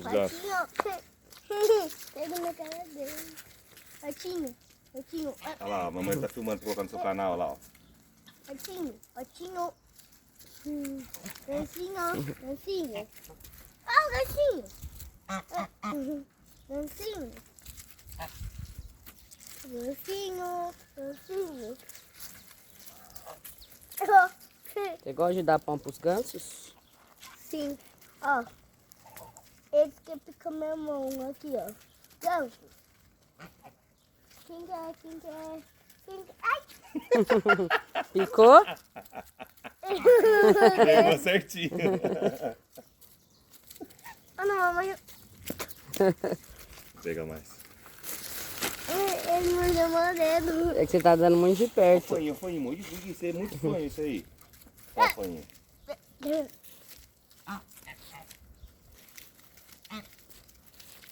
os gansos. Pega na cara dele. Patinho. Olha lá, a mamãe tá filmando, colocando no seu canal lá, ó. Patinho. Dancinho. Ah, gatinho. Dancinho. Você gosta de dar pão pros gansos? Sim. Ó. Eles que ficam minha mão aqui, ó. Ganso. Quem quer? Ai! Picou? Pegou certinho. Ah, não, mamãe. Pega mais. Ele mordeu meu dedo. É que você tá dando muito de perto. Fanho. Isso é muito fanho, isso aí. Ó, fanho.